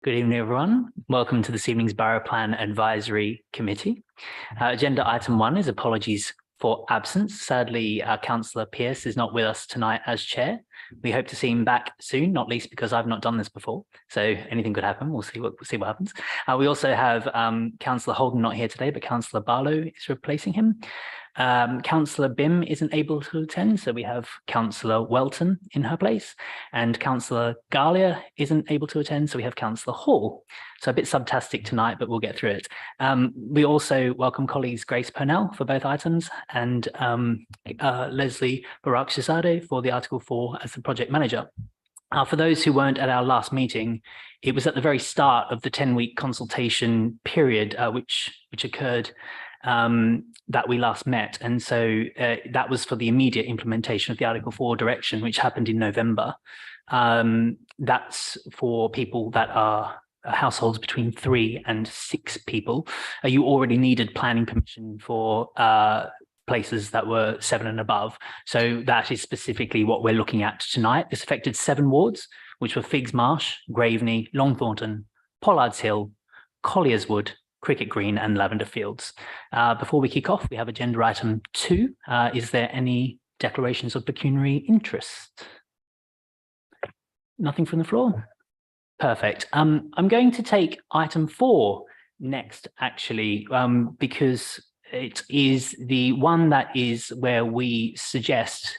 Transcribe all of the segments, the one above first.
Good evening, everyone. Welcome to this evening's Borough Plan Advisory Committee. Agenda item 1 is apologies for absence. Sadly, Councillor Pearce is not with us tonight as chair. We hope to see him back soon, not least because I've not done this before. So anything could happen. We'll see what happens. We also have Councillor Holden not here today, but Councillor Barlow is replacing him. Councillor Bim isn't able to attend, so we have Councillor Welton in her place, and Councillor Galia isn't able to attend, so we have Councillor Hall. So a bit subtastic tonight, but we'll get through it. We also welcome colleagues Grace Purnell for both items and Leslie Barak-Shazadeh for the Article 4 as the project manager. For those who weren't at our last meeting, it was at the very start of the 10-week consultation period, which occurred that we last met. And so that was for the immediate implementation of the Article 4 direction, which happened in November. That's for people that are households between 3 and 6 people. You already needed planning permission for places that were 7 and above. So that is specifically what we're looking at tonight. This affected 7 wards, which were Figs Marsh, Graveney, Longthornton, Pollard's Hill, Colliers Wood, Cricket Green and Lavender Fields. Before we kick off, we have agenda item 2. Is there any declarations of pecuniary interest? Nothing from the floor? Perfect. I'm going to take item 4 next, actually, because it is the one that is where we suggest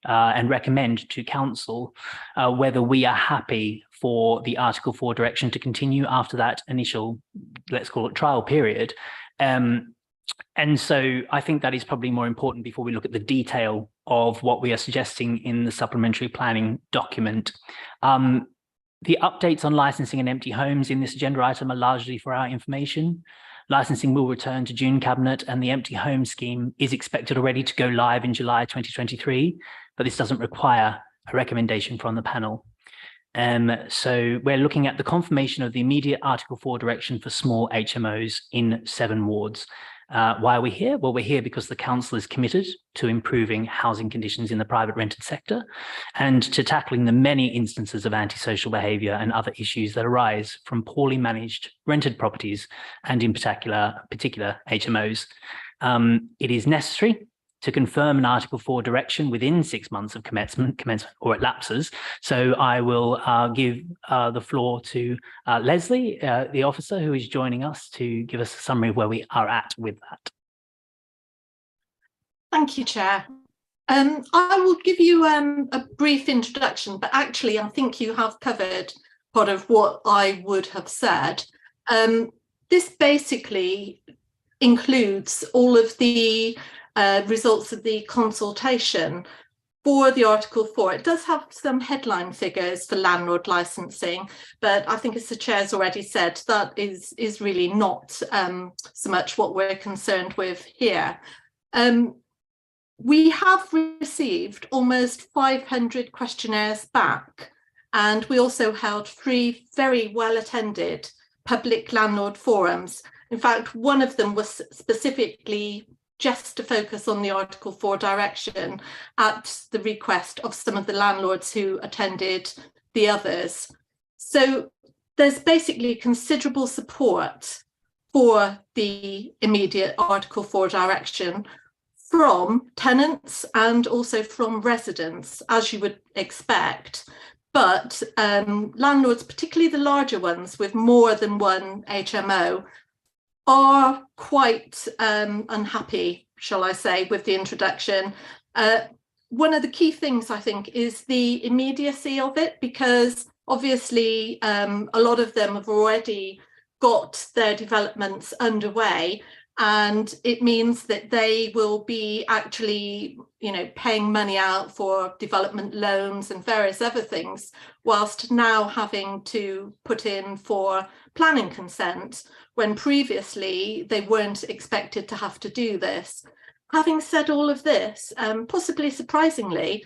and recommend to council whether we are happy for the Article 4 direction to continue after that initial, let's call it, trial period. And so I think that is probably more important before we look at the detail of what we are suggesting in the supplementary planning document. The updates on licensing and empty homes in this agenda item are largely for our information. Licensing will return to June Cabinet and the empty home scheme is expected already to go live in July 2023, but this doesn't require a recommendation from the panel. So we're looking at the confirmation of the immediate Article 4 direction for small HMOs in 7 wards. Why are we here? Well, we're here because the council is committed to improving housing conditions in the private rented sector and to tackling the many instances of antisocial behaviour and other issues that arise from poorly managed rented properties and in particular HMOs. It is necessary to confirm an Article 4 direction within 6 months of commencement or it lapses. So I will give the floor to Leslie, the officer who is joining us, to give us a summary of where we are at with that. Thank you, Chair. I will give you a brief introduction, but actually I think you have covered part of what I would have said. This basically includes all of the results of the consultation for the Article 4. It does have some headline figures for landlord licensing, but I think, as the Chair's already said, that is really not so much what we're concerned with here. We have received almost 500 questionnaires back, and we also held 3 very well attended public landlord forums. In fact, one of them was specifically just to focus on the Article 4 direction at the request of some of the landlords who attended the others. So there's basically considerable support for the immediate Article 4 direction from tenants and also from residents, as you would expect. But landlords, particularly the larger ones with more than one HMO, are quite unhappy, shall I say, with the introduction. One of the key things, I think, is the immediacy of it, because obviously a lot of them have already got their developments underway, and it means that they will be actually, paying money out for development loans and various other things, whilst now having to put in for planning consent, when previously they weren't expected to have to do this. Having said all of this, possibly surprisingly,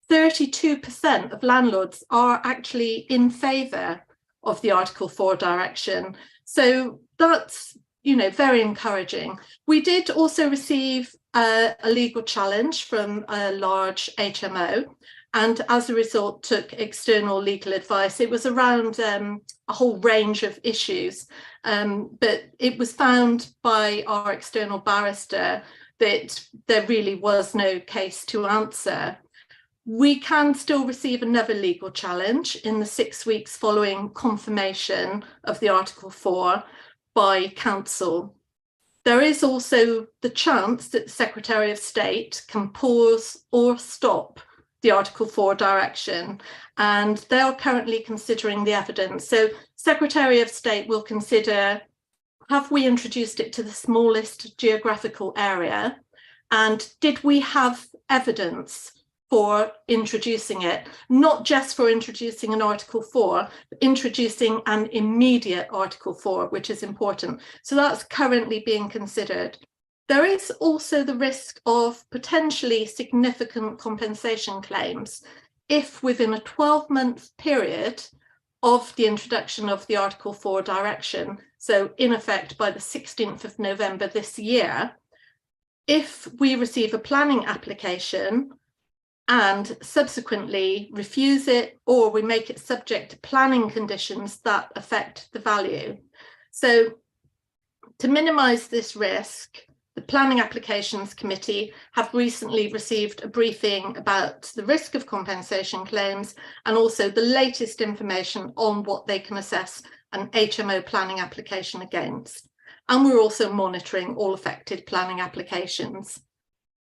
32% of landlords are actually in favour of the Article 4 direction. So that's, very encouraging. We did also receive a legal challenge from a large HMO, and as a result took external legal advice. It was around a whole range of issues, but it was found by our external barrister that there really was no case to answer. We can still receive another legal challenge in the 6 weeks following confirmation of the Article 4 by Council. There is also the chance that the Secretary of State can pause or stop the Article 4 direction, and they are currently considering the evidence. So Secretary of State will consider, have we introduced it to the smallest geographical area, and did we have evidence for introducing it, not just for introducing an Article 4, but introducing an immediate Article 4, which is important. So that's currently being considered. There is also the risk of potentially significant compensation claims if within a 12-month period of the introduction of the Article 4 direction, so in effect by the 16th of November this year, if we receive a planning application and subsequently refuse it, or we make it subject to planning conditions that affect the value. So to minimise this risk, the Planning Applications Committee have recently received a briefing about the risk of compensation claims and also the latest information on what they can assess an HMO planning application against. And we're also monitoring all affected planning applications.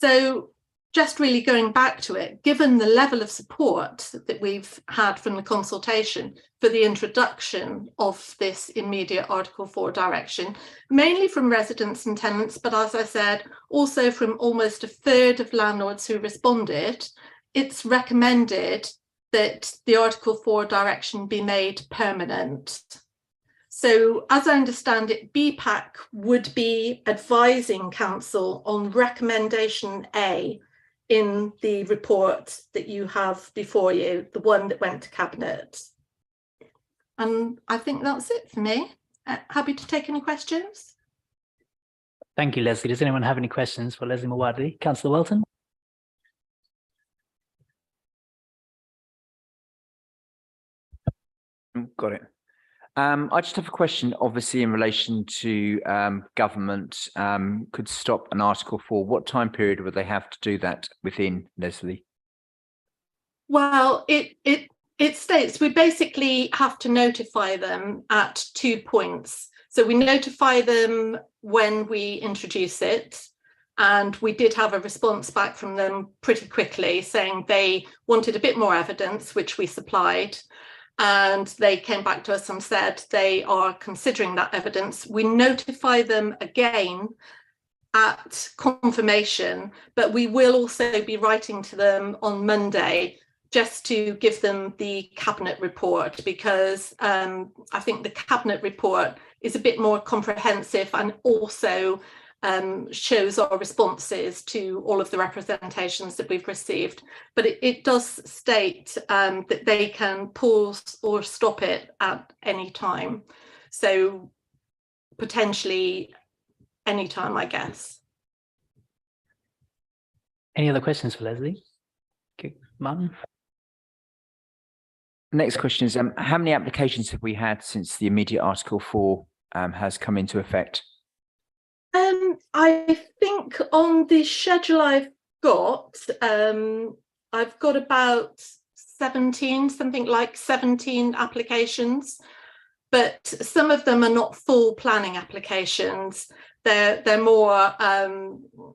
So just really going back to it, given the level of support that we've had from the consultation for the introduction of this immediate Article 4 direction, mainly from residents and tenants, but as I said, also from almost a third of landlords who responded, it's recommended that the Article 4 direction be made permanent. So as I understand it, BPAC would be advising Council on recommendation A in the report that you have before you, the one that went to Cabinet. And I think that's it for me. Happy to take any questions. Thank you, Leslie. Does anyone have any questions for Leslie Mawadi? Councillor Welton? Got it. I just have a question, obviously, in relation to government could stop an Article 4. What time period would they have to do that within, Leslie? Well, it states we basically have to notify them at 2 points. So we notify them when we introduce it, and we did have a response back from them pretty quickly saying they wanted a bit more evidence, which we supplied. And they came back to us and said they are considering that evidence. We notify them again at confirmation, but we will also be writing to them on Monday just to give them the Cabinet report, because I think the Cabinet report is a bit more comprehensive and also shows our responses to all of the representations that we've received. But it does state that they can pause or stop it at any time. So potentially any time, I guess. Any other questions for Leslie? Okay, Martin? Next question is, how many applications have we had since the immediate Article 4 has come into effect? I think on the schedule I've got about 17, something like 17 applications, but some of them are not full planning applications. They're more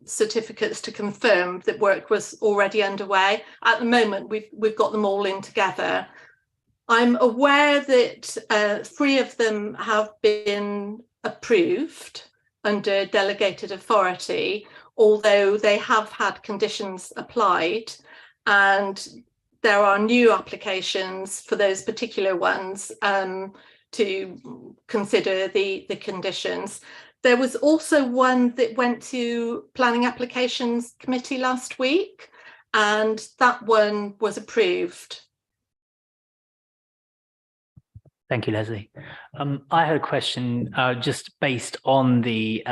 certificates to confirm that work was already underway. At the moment, we've got them all in together. I'm aware that 3 of them have been approved under delegated authority, although they have had conditions applied, and there are new applications for those particular ones to consider the conditions. There was also one that went to Planning Applications Committee last week, and that one was approved. Thank you, Leslie. I had a question just based on the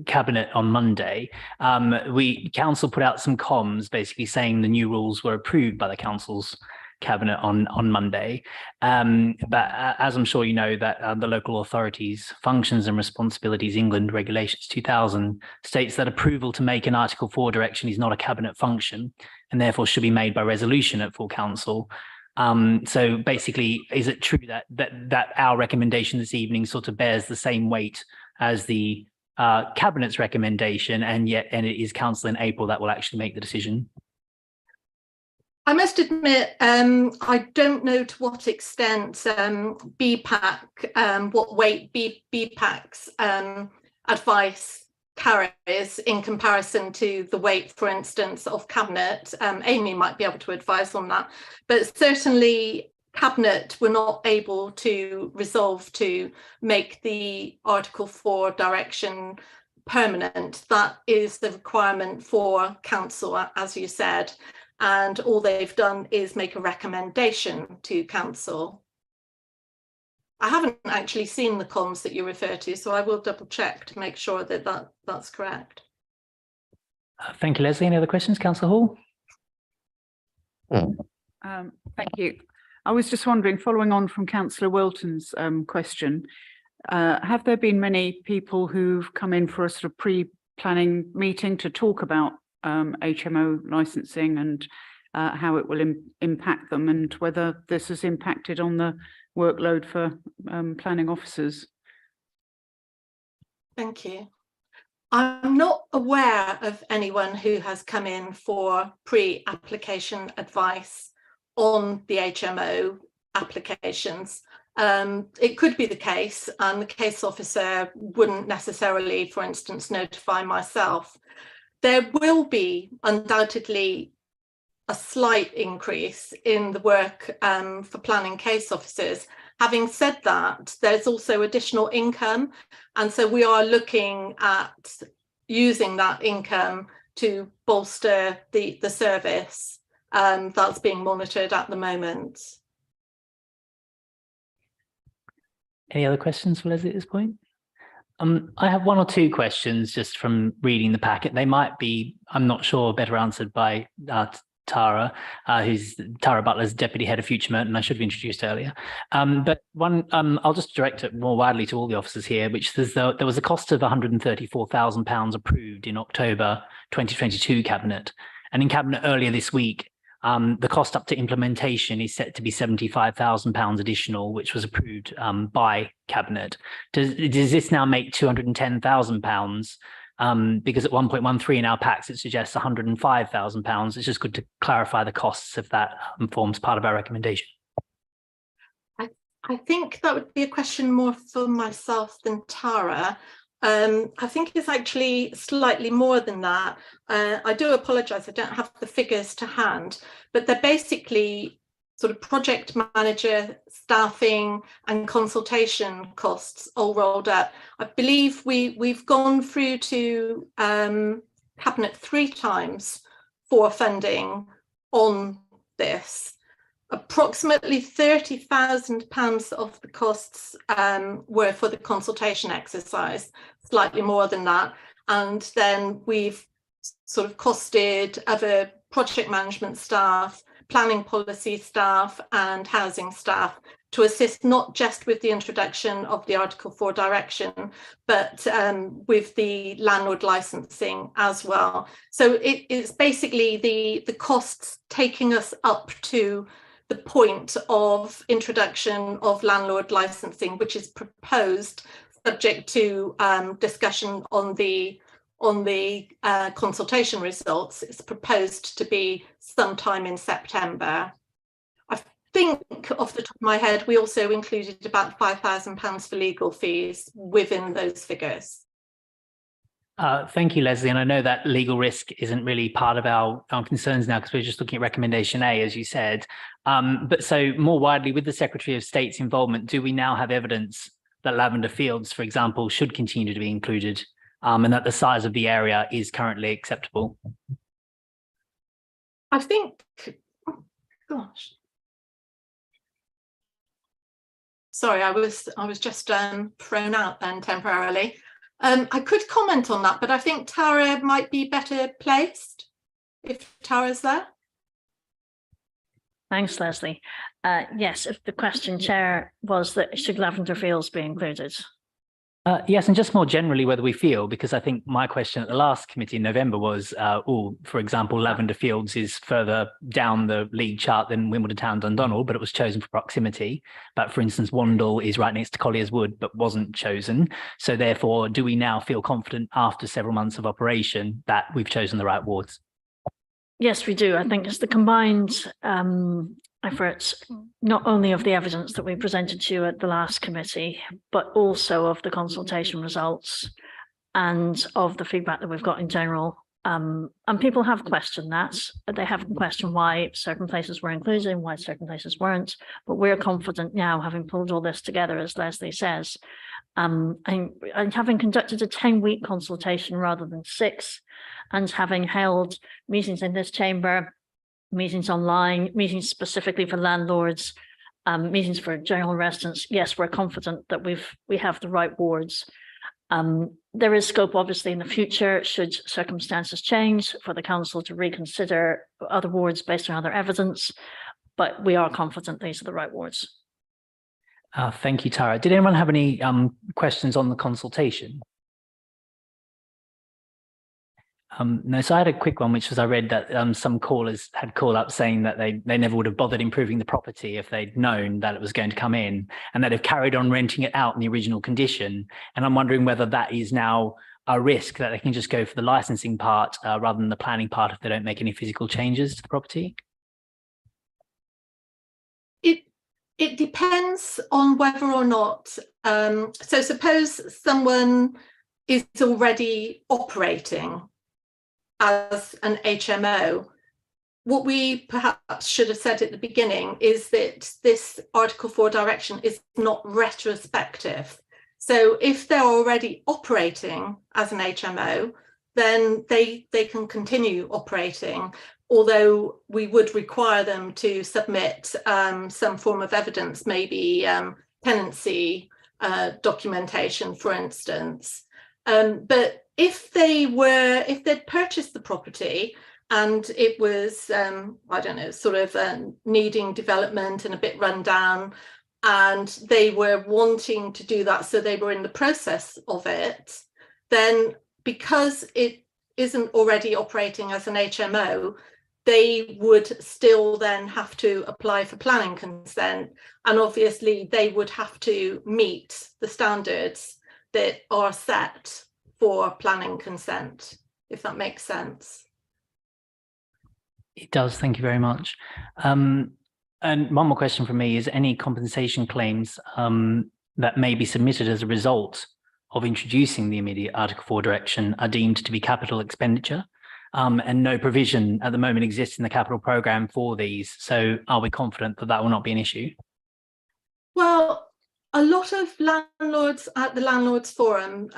Cabinet on Monday, Council put out some comms basically saying the new rules were approved by the Council's Cabinet on Monday. But as I'm sure you know, that the Local Authorities Functions and Responsibilities England Regulations 2000 states that approval to make an Article 4 direction is not a Cabinet function and therefore should be made by resolution at full Council. So basically, is it true that our recommendation this evening sort of bears the same weight as the Cabinet's recommendation, and it is Council in April that will actually make the decision? I must admit, I don't know to what extent BPAC, what weight BPAC's advice carries in comparison to the weight, for instance, of Cabinet. Amy might be able to advise on that, but certainly Cabinet were not able to resolve to make the Article 4 direction permanent. That is the requirement for Council, as you said. And all they've done is make a recommendation to Council. I haven't actually seen the comms that you refer to, so I will double check to make sure that that's correct. Thank you, Leslie. Any other questions, Councillor Hall? Thank you. I was just wondering, following on from Councillor Wilton's question, have there been many people who've come in for a sort of pre-planning meeting to talk about HMO licensing and how it will impact them, and whether this has impacted on the workload for planning officers? Thank you. I'm not aware of anyone who has come in for pre-application advice on the HMO applications. It could be the case, and the case officer wouldn't necessarily, for instance, notify myself. There will be undoubtedly a slight increase in the work for planning case officers. Having said that, there's also additional income, and so we are looking at using that income to bolster the service that's being monitored at the moment. Any other questions for Leslie at this point? I have one or two questions just from reading the packet. They might be, I'm not sure, better answered by Tara, who's Tara Butler's Deputy Head of Future Merton, and I should have introduced earlier. But one, I'll just direct it more widely to all the officers here, which says there was a cost of £134,000 approved in October 2022 Cabinet. And in Cabinet earlier this week, the cost up to implementation is set to be £75,000 additional, which was approved by Cabinet. Does this now make £210,000? Because at 1.13 in our packs, it suggests £105,000. It's just good to clarify the costs if that forms part of our recommendation. I think that would be a question more for myself than Tara. I think it's actually slightly more than that. I do apologise, I don't have the figures to hand, but they're basically sort of project manager, staffing and consultation costs all rolled up. I believe we've gone through to Cabinet 3 times for funding on this. Approximately £30,000 of the costs were for the consultation exercise, slightly more than that. And then we've sort of costed other project management staff, planning policy staff and housing staff to assist not just with the introduction of the Article 4 direction, but with the landlord licensing as well. So it's basically the costs taking us up to the point of introduction of landlord licensing, which is proposed subject to discussion on the consultation results. It's proposed to be sometime in September. I think off the top of my head, we also included about £5,000 for legal fees within those figures. Thank you, Leslie. And I know that legal risk isn't really part of our concerns now because we're just looking at recommendation A, as you said. But so more widely, with the Secretary of State's involvement, do we now have evidence that lavender fields, for example, should continue to be included and that the size of the area is currently acceptable? I think, oh, gosh. Sorry, I was just thrown out then temporarily. I could comment on that, but I think Tara might be better placed if Tara's there. Thanks, Leslie. Yes, if the question, Chair, was that should lavender fields be included? Yes, and just more generally whether we feel, because I think my question at the last committee in November was, for example, Lavender Fields is further down the league chart than Wimbledon Town Dundonald, but it was chosen for proximity. But for instance, Wandle is right next to Collier's Wood, but wasn't chosen. So therefore, do we now feel confident after several months of operation that we've chosen the right wards? Yes, we do. I think it's the combined efforts, not only of the evidence that we presented to you at the last committee, but also of the consultation results and of the feedback that we've got in general. And people have questioned that. They haven't questioned why certain places were included and why certain places weren't. But we're confident now, having pulled all this together, as Leslie says, and having conducted a 10-week consultation rather than 6, and having held meetings in this chamber, meetings online, meetings specifically for landlords, meetings for general residents. Yes, we're confident that we have the right wards. There is scope, obviously, in the future, should circumstances change, for the council to reconsider other wards based on other evidence, but we are confident these are the right wards. Thank you, Tara. Did anyone have any questions on the consultation? No, so I had a quick one, which was I read that some callers had called up saying that they never would have bothered improving the property if they'd known that it was going to come in, and that have carried on renting it out in the original condition. And I'm wondering whether that is now a risk that they can just go for the licensing part rather than the planning part if they don't make any physical changes to the property. It depends on whether or not, so suppose someone is already operating as an HMO. What we perhaps should have said at the beginning is that this Article 4 direction is not retrospective. So if they're already operating as an HMO, then they can continue operating, although we would require them to submit some form of evidence, maybe tenancy documentation, for instance. But if they'd purchased the property and it was, I don't know, sort of needing development and a bit run down, and they were wanting to do that, so they were in the process of it, then because it isn't already operating as an HMO, they would still then have to apply for planning consent. And obviously they would have to meet the standards that are set for planning consent, if that makes sense. It does, thank you very much. And one more question from me is, any compensation claims that may be submitted as a result of introducing the immediate Article 4 direction are deemed to be capital expenditure, and no provision at the moment exists in the capital programme for these. So are we confident that that will not be an issue? Well, a lot of landlords at the Landlords Forum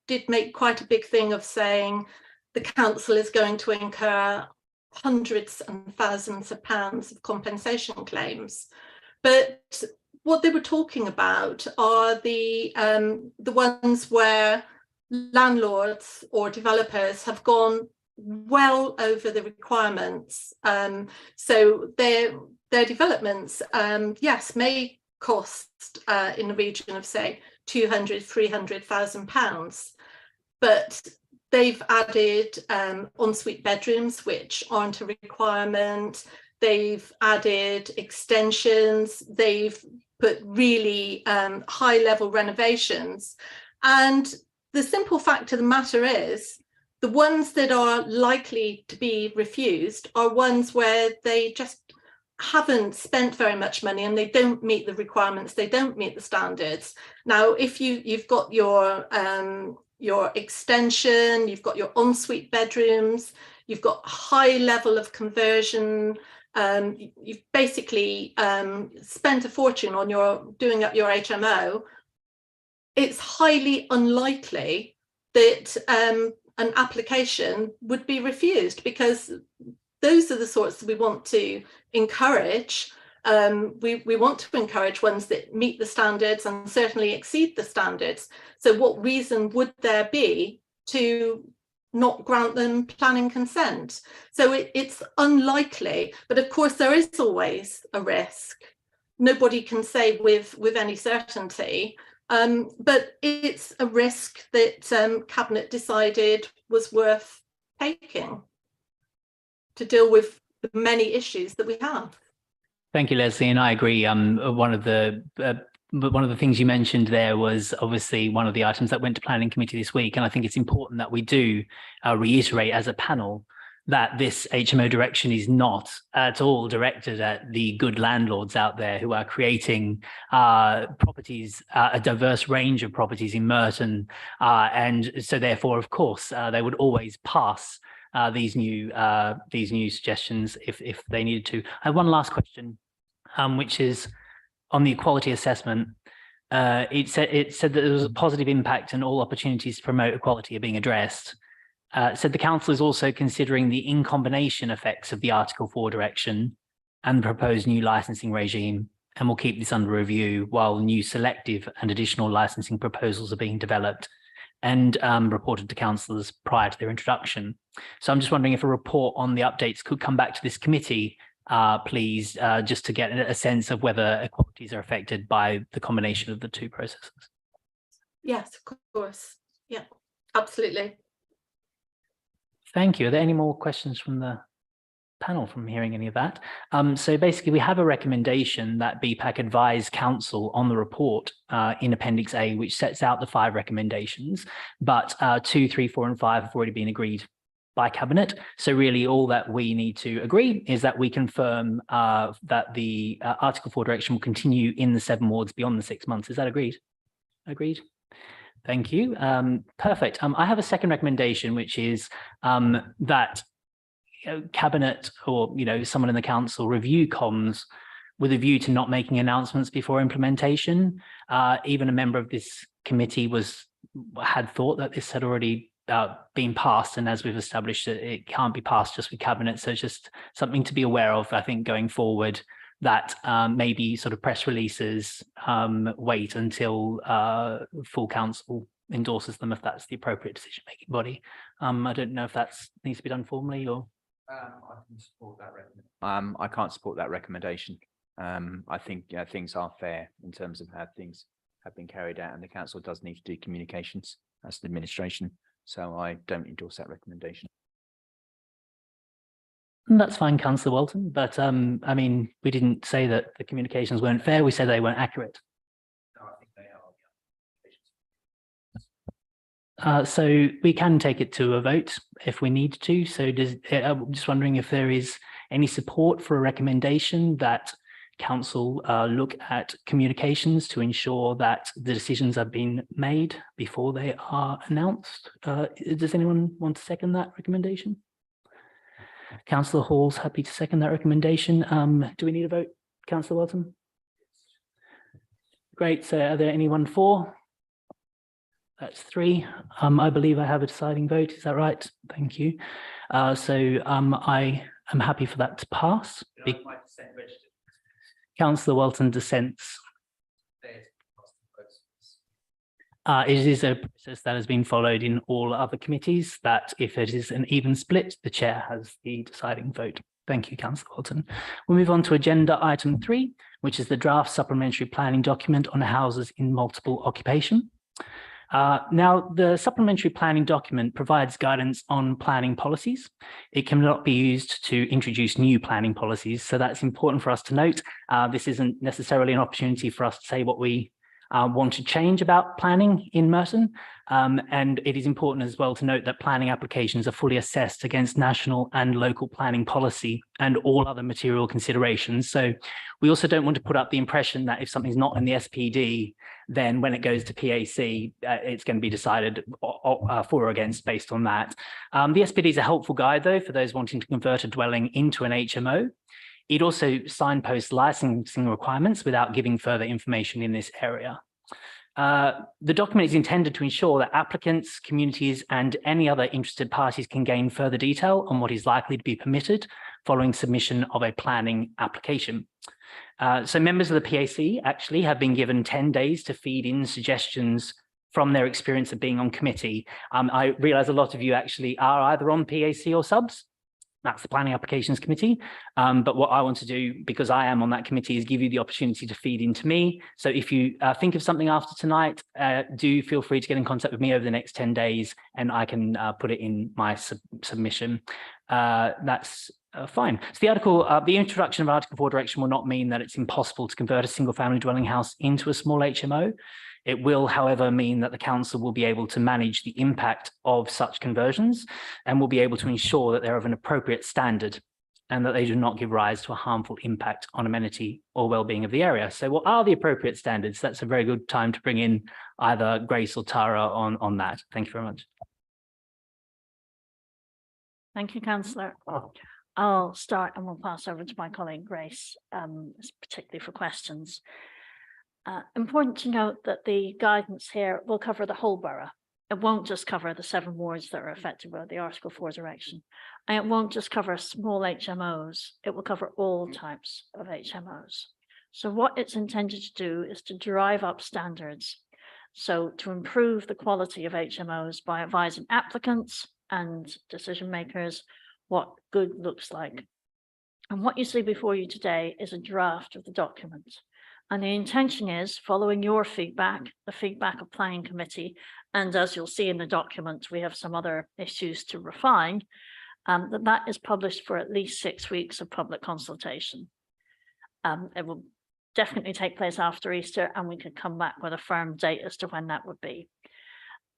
did make quite a big thing of saying the council is going to incur hundreds and thousands of pounds of compensation claims. But what they were talking about are the ones where landlords or developers have gone well over the requirements. So their developments, yes, may cost in the region of, say, £200,000–300,000, but they've added ensuite bedrooms, which aren't a requirement. They've added extensions. They've put really high-level renovations. And the simple fact of the matter is, the ones that are likely to be refused are ones where they just haven't spent very much money and they don't meet the requirements, they don't meet the standards. Now, if you've got your extension, you've got your ensuite bedrooms, you've got a high level of conversion, you've basically spent a fortune on doing up your HMO, it's highly unlikely that an application would be refused, because those are the sorts that we want to encourage. We want to encourage ones that meet the standards and certainly exceed the standards. So what reason would there be to not grant them planning consent? So it's unlikely, but of course there is always a risk. Nobody can say with any certainty, but it's a risk that Cabinet decided was worth taking to deal with the many issues that we have. Thank you, Leslie, and I agree. One of the things you mentioned there was obviously one of the items that went to Planning Committee this week, and I think it's important that we do reiterate as a panel that this HMO direction is not at all directed at the good landlords out there who are creating properties, a diverse range of properties in Merton, and so therefore, of course, they would always pass these new suggestions if they needed to. I have one last question, which is on the equality assessment. It said that there was a positive impact and all opportunities to promote equality are being addressed. Said the council is also considering the in combination effects of the Article 4 direction and the proposed new licensing regime, and will keep this under review while new selective and additional licensing proposals are being developed and reported to councillors prior to their introduction. So I'm just wondering if a report on the updates could come back to this committee, please, just to get a sense of whether equalities are affected by the combination of the two processes. Yes, of course. Yeah, absolutely. Thank you. Are there any more questions from the panel from hearing any of that? So basically, we have a recommendation that BPAC advise council on the report in Appendix A, which sets out the 5 recommendations, but 2, 3, 4, and 5 have already been agreed by Cabinet. So really all that we need to agree is that we confirm that the Article 4 direction will continue in the 7 wards beyond the 6 months. Is that agreed? Agreed. Thank you. Perfect. I have a second recommendation, which is that Cabinet or someone in the council review comms with a view to not making announcements before implementation. Even a member of this committee had thought that this had already been passed, and as we've established, it can't be passed just with Cabinet. So it's just something to be aware of, I think, going forward, that maybe sort of press releases wait until full council endorses them if that's the appropriate decision-making body. I don't know if that needs to be done formally or. I can support that recommendation. I can't support that recommendation. I think things are fair in terms of how things have been carried out, and the council does need to do communications as the administration. So I don't endorse that recommendation. That's fine, Councillor Walton, but I mean, we didn't say that the communications weren't fair. We said they weren't accurate. No, I think they are. So we can take it to a vote if we need to. So I'm just wondering if there is any support for a recommendation that council look at communications to ensure that the decisions have been made before they are announced. Does anyone want to second that recommendation? Councillor Hall's happy to second that recommendation. Do we need a vote, Councillor Walton? Great. So are there anyone for? That's 3. I believe I have a deciding vote. Is that right? Thank you. So I am happy for that to pass. Councillor Walton dissents. It is a process that has been followed in all other committees, that if it is an even split, the chair has the deciding vote. Thank you, Councillor Walton. We'll move on to agenda item 3, which is the draft supplementary planning document on houses in multiple occupation. Now, the supplementary planning document provides guidance on planning policies. It cannot be used to introduce new planning policies, so that's important for us to note. This isn't necessarily an opportunity for us to say what we want to change about planning in Merton. And it is important as well to note that planning applications are fully assessed against national and local planning policy and all other material considerations. So we also don't want to put up the impression that if something's not in the SPD, then when it goes to PAC, it's going to be decided for or against based on that. The SPD is a helpful guide, though, for those wanting to convert a dwelling into an HMO. It also signposts licensing requirements without giving further information in this area. The document is intended to ensure that applicants, communities, and any other interested parties can gain further detail on what is likely to be permitted following submission of a planning application. So members of the PAC actually have been given 10 days to feed in suggestions from their experience of being on committee. I realise a lot of you actually are either on PAC or subs. That's the Planning Applications Committee. But what I want to do, because I am on that committee, is give you the opportunity to feed into me. So if you think of something after tonight, do feel free to get in contact with me over the next 10 days and I can put it in my submission. That's fine. So the introduction of Article 4 direction will not mean that it's impossible to convert a single family dwelling house into a small HMO. It will, however, mean that the council will be able to manage the impact of such conversions and will be able to ensure that they're of an appropriate standard and that they do not give rise to a harmful impact on amenity or well-being of the area. So what are the appropriate standards? That's a very good time to bring in either Grace or Tara on that. Thank you very much. Thank you, Councillor. I'll start and we'll pass over to my colleague Grace, particularly for questions. Important to note that the guidance here will cover the whole borough. It won't just cover the 7 wards that are affected by the Article 4 direction. And it won't just cover small HMOs. It will cover all types of HMOs. So what it's intended to do is to drive up standards. So to improve the quality of HMOs by advising applicants and decision makers what good looks like. And what you see before you today is a draft of the document. And the intention is, following your feedback, the feedback of Planning Committee, and as you'll see in the document, we have some other issues to refine, that is published for at least 6 weeks of public consultation. It will definitely take place after Easter, and we could come back with a firm date as to when that would be.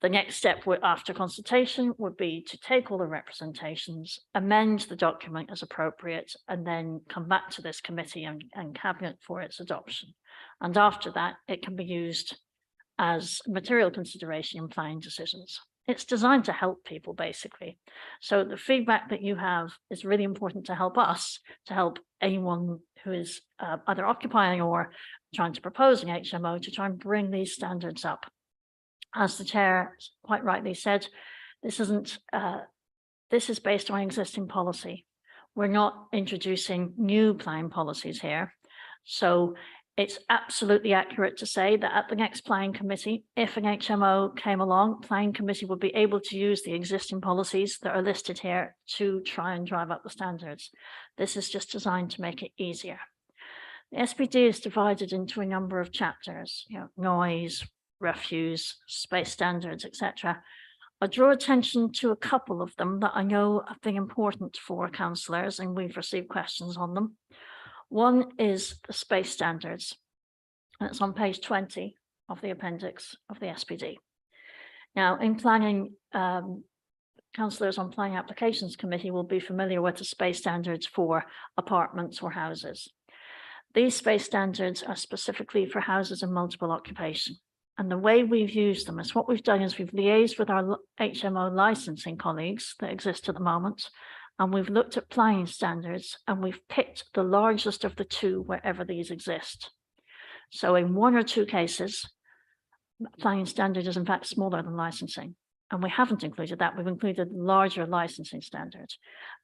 The next step after consultation would be to take all the representations, amend the document as appropriate, and then come back to this committee and cabinet for its adoption. And after that, it can be used as material consideration in planning decisions. It's designed to help people, basically. So the feedback that you have is really important to help us, to help anyone who is either occupying or trying to propose an HMO to try and bring these standards up. As the chair quite rightly said, this is based on existing policy. We're not introducing new planning policies here. So it's absolutely accurate to say that at the next planning committee, if an HMO came along, planning committee would be able to use the existing policies that are listed here to try and drive up the standards. This is just designed to make it easier. The SPD is divided into a number of chapters, noise, refuse, space standards, etc. I draw attention to a couple of them that I know have been important for councillors, and we've received questions on them. One is the space standards, and it's on page 20 of the appendix of the SPD. Now, in planning, councillors on Planning Applications Committee will be familiar with the space standards for apartments or houses. These space standards are specifically for houses in multiple occupation. And the way we've used them is what we've done is we've liaised with our HMO licensing colleagues that exist at the moment, and we've looked at planning standards and we've picked the largest of the 2 wherever these exist. So in 1 or 2 cases, planning standard is in fact smaller than licensing. And we haven't included that, we've included larger licensing standards.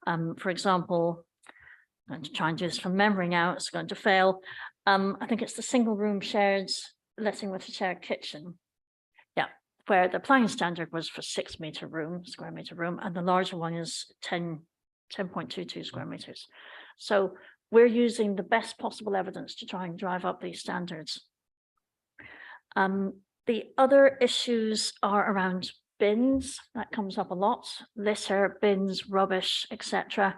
For example, I'm going to try and do this from memory now, it's going to fail. I think it's the single room shared letting with a shared kitchen. Yeah, where the planning standard was for 6 square meter room, and the larger one is 10.22 square meters. So we're using the best possible evidence to try and drive up these standards. The other issues are around bins. That comes up a lot: litter, bins, rubbish, etc.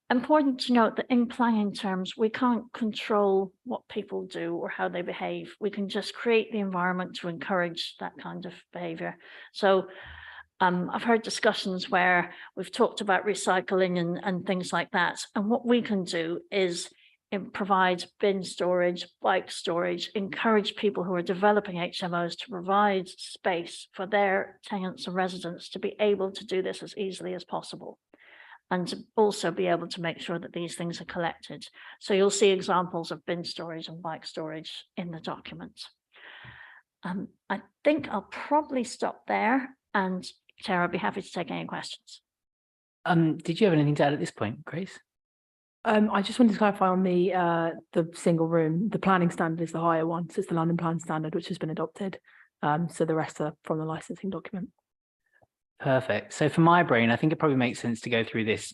Important to note that in planning terms, we can't control what people do or how they behave. We can just create the environment to encourage that kind of behavior. So I've heard discussions where we've talked about recycling and things like that. And what we can do is provide bin storage, bike storage, encourage people who are developing HMOs to provide space for their tenants and residents to be able to do this as easily as possible, and to also be able to make sure that these things are collected. So you'll see examples of bin storage and bike storage in the document. I think I'll probably stop there, and Chair, I'd be happy to take any questions. Did you have anything to add at this point, Grace? I just wanted to clarify on the single room, the planning standard is the higher one, so it's the London Plan standard, which has been adopted. So the rest are from the licensing document. Perfect. So for my brain, I think it probably makes sense to go through this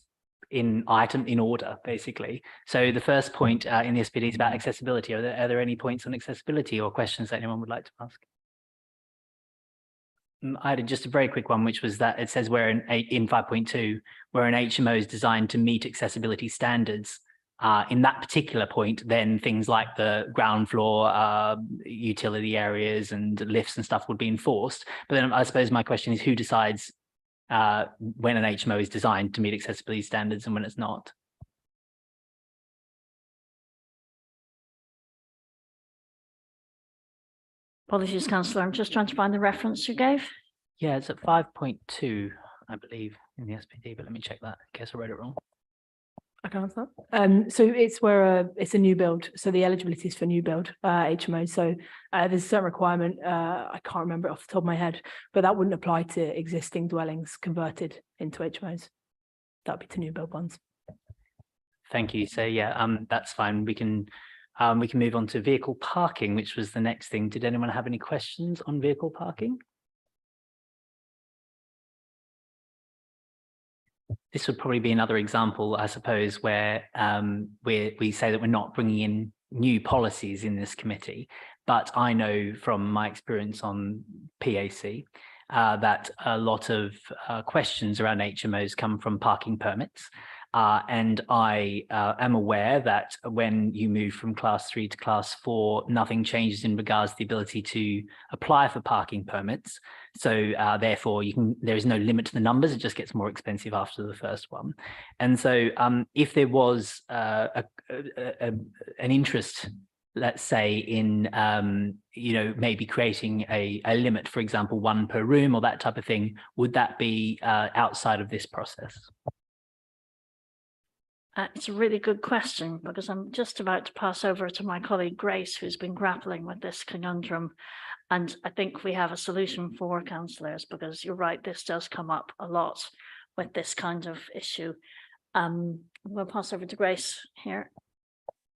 in order, basically. So the first point in the SPD is about accessibility. Are there any points on accessibility or questions that anyone would like to ask? I had just a very quick one, which was that it says where in 5.2, where an HMO is designed to meet accessibility standards. In that particular point, then things like the ground floor utility areas and lifts and stuff would be enforced. But then I suppose my question is, who decides when an HMO is designed to meet accessibility standards and when it's not? Apologies, Councillor, I'm just trying to find the reference you gave. Yeah, it's at 5.2, I believe, in the SPD, but let me check that in case I read it wrong. I can answer. So it's where it's a new build. So the eligibility is for new build HMO. So there's a certain requirement. I can't remember it off the top of my head, but that wouldn't apply to existing dwellings converted into HMOs. That'd be to new build ones. Thank you. So yeah, that's fine. We can move on to vehicle parking, which was the next thing. Did anyone have any questions on vehicle parking? This would probably be another example, I suppose, where we say that we're not bringing in new policies in this committee, but I know from my experience on PAC that a lot of questions around HMOs come from parking permits. And I am aware that when you move from class 3 to class 4, nothing changes in regards to the ability to apply for parking permits. So therefore, there is no limit to the numbers. It just gets more expensive after the first one. And so if there was an interest, let's say, in maybe creating a limit, for example, 1 per room or that type of thing, would that be outside of this process? It's a really good question, because I'm just about to pass over to my colleague Grace, who's been grappling with this conundrum. And I think we have a solution for councillors, because you're right, this does come up a lot with this kind of issue. We'll pass over to Grace here.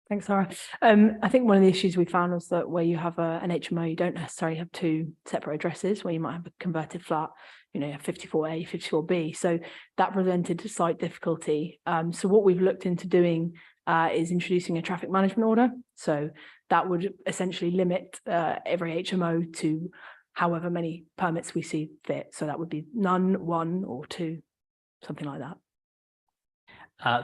Thanks, Sarah. I think one of the issues we found was that where you have an HMO, you don't necessarily have 2 separate addresses, where you might have a converted flat, you know, 54A, 54B. So that presented a slight difficulty. So what we've looked into doing is introducing a traffic management order. So that would essentially limit every HMO to however many permits we see fit. So that would be none, 1 or 2, something like that.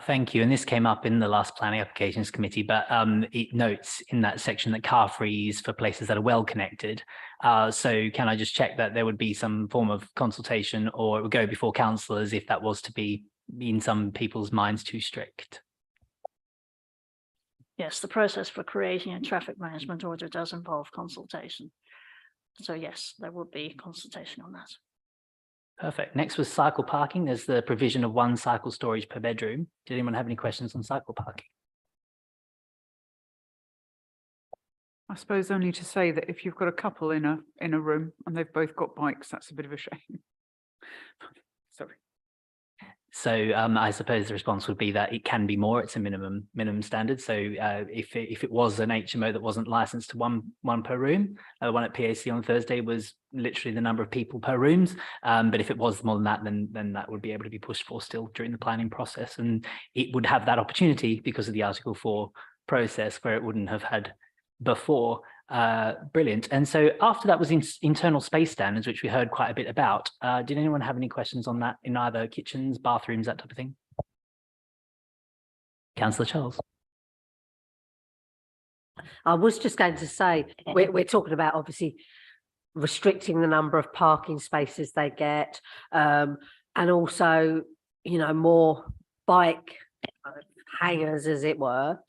Thank you. And this came up in the last planning applications committee, but it notes in that section that car free is for places that are well connected. So can I just check that there would be some form of consultation, or it would go before councillors if that was to be, in some people's minds, too strict? Yes, the process for creating a traffic management order does involve consultation. So yes, there would be consultation on that. Perfect. Next was cycle parking. There's the provision of 1 cycle storage per bedroom. Did anyone have any questions on cycle parking? I suppose only to say that if you've got a couple in a room and they've both got bikes, that's a bit of a shame. Sorry. So I suppose the response would be that it can be more. It's a minimum standard. So if it was an HMO that wasn't licensed to one per room, the one at PAC on Thursday was literally the number of people per rooms. But if it was more than that, then that would be able to be pushed for still during the planning process, and it would have that opportunity because of the Article 4 process where it wouldn't have had before. Brilliant. And so after that was internal space standards, which we heard quite a bit about. Did anyone have any questions on that in either kitchens, bathrooms, that type of thing? Councillor Charles. I was just going to say, we're talking about obviously restricting the number of parking spaces they get, and also, you know, more bike hangers, as it were.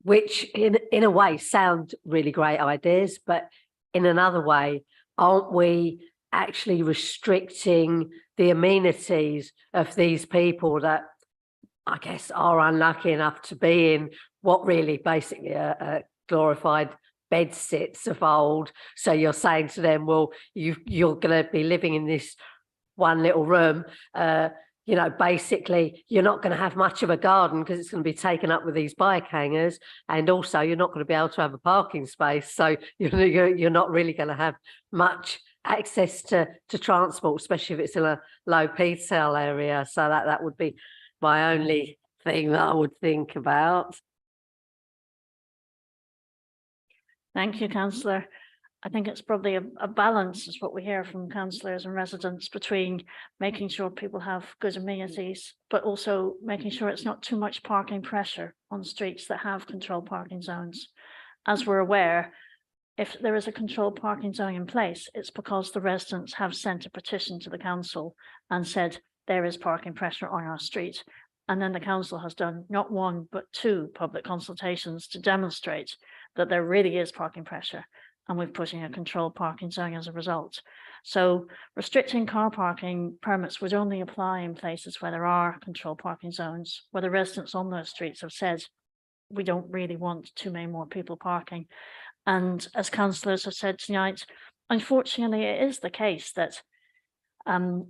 Which in a way sound really great ideas, but in another way, aren't we actually restricting the amenities of these people that I guess are unlucky enough to be in what really basically a glorified bed sits of old. So you're saying to them, well, you're going to be living in this one little room. You know, basically, you're not going to have much of a garden because it's going to be taken up with these bike hangers, and also you're not going to be able to have a parking space. So you're not really going to have much access to transport, especially if it's in a low P-cell area. So that would be my only thing that I would think about. Thank you, councillor. I think it's probably a balance, is what we hear from councillors and residents, between making sure people have good amenities, but also making sure it's not too much parking pressure on streets that have controlled parking zones. As we're aware, if there is a controlled parking zone in place, it's because the residents have sent a petition to the council and said there is parking pressure on our street. And then the council has done not one, but 2 public consultations to demonstrate that there really is parking pressure. And we're putting a controlled parking zone as a result. So restricting car parking permits would only apply in places where there are controlled parking zones, where the residents on those streets have said, we don't really want too many more people parking. And as councillors have said tonight, unfortunately, it is the case that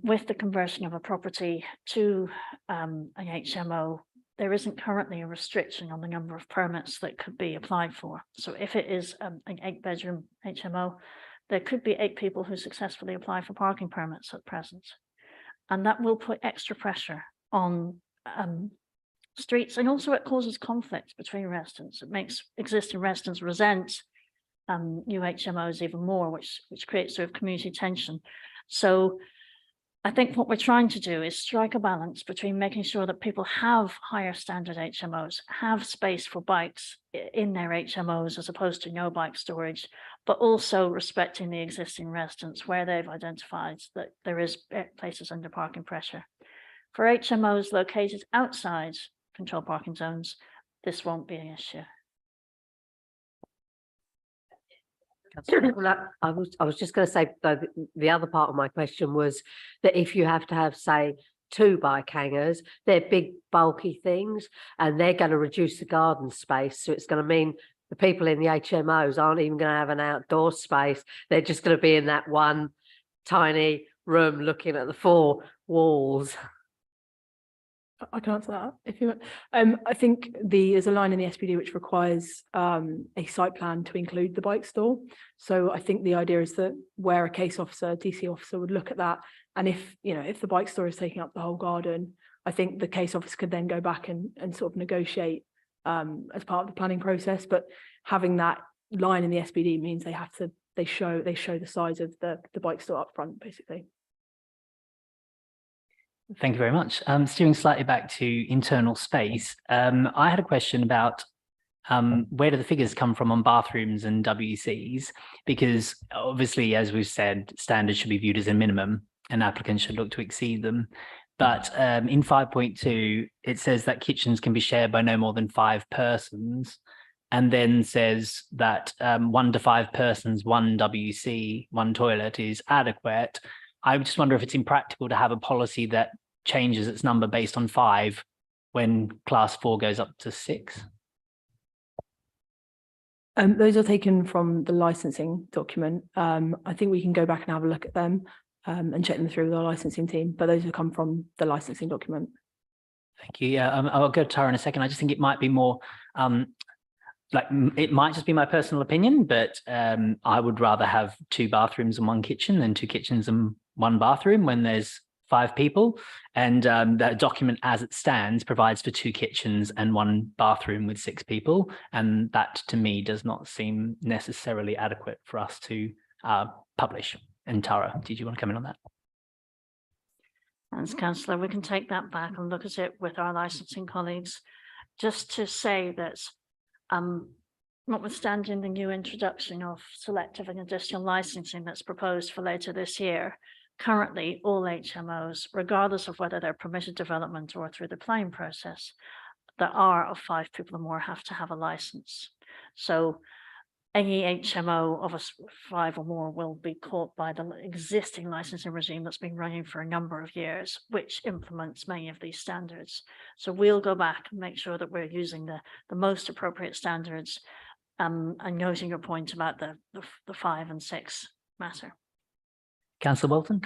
with the conversion of a property to an HMO, there isn't currently a restriction on the number of permits that could be applied for. So if it is an 8-bedroom HMO, there could be 8 people who successfully apply for parking permits at present. And that will put extra pressure on streets, and also it causes conflict between residents. It makes existing residents resent new HMOs even more, which creates sort of community tension. So I think what we're trying to do is strike a balance between making sure that people have higher standard HMOs, have space for bikes in their HMOs as opposed to no bike storage, but also respecting the existing residents where they've identified that there is places under parking pressure. For HMOs located outside controlled parking zones, this won't be an issue. I was just going to say, though, the other part of my question was that if you have to have, say, 2 bike hangers, they're big, bulky things, and they're going to reduce the garden space. So it's going to mean the people in the HMOs aren't even going to have an outdoor space. They're just going to be in that one tiny room looking at the 4 walls. I can answer that if you want. I think there's a line in the SPD which requires a site plan to include the bike store. So I think the idea is that where a case officer, DC officer would look at that, and if the bike store is taking up the whole garden, I think the case officer could then go back and sort of negotiate as part of the planning process. But having that line in the SPD means they show the size of the bike store up front, basically. Thank you very much. Steering slightly back to internal space, I had a question about where do the figures come from on bathrooms and WCs? Because obviously, as we've said, standards should be viewed as a minimum and applicants should look to exceed them. But in 5.2, it says that kitchens can be shared by no more than 5 persons, and then says that 1 to 5 persons, 1 WC, 1 toilet is adequate. I just wonder if it's impractical to have a policy that changes its number based on 5 when class 4 goes up to 6. Those are taken from the licensing document. I think we can go back and have a look at them and check them through with our licensing team, but those have come from the licensing document. Thank you. Yeah, I'll go to Tara in a second. I just think it might be more it might just be my personal opinion, but I would rather have 2 bathrooms and 1 kitchen than 2 kitchens and 1 bathroom when there's 5 people. And that document as it stands provides for 2 kitchens and 1 bathroom with 6 people. And that to me does not seem necessarily adequate for us to publish. And Tara, did you want to come in on that? Thanks, councillor. We can take that back and look at it with our licensing colleagues. Just to say that notwithstanding the new introduction of selective and additional licensing that's proposed for later this year, currently all HMOs, regardless of whether they're permitted development or through the planning process, that are of 5 people or more have to have a license. So any HMO of 5 or more will be caught by the existing licensing regime that's been running for a number of years, which implements many of these standards. So we'll go back and make sure that we're using the most appropriate standards and noting your point about the 5 and 6 matter. Councillor Walton?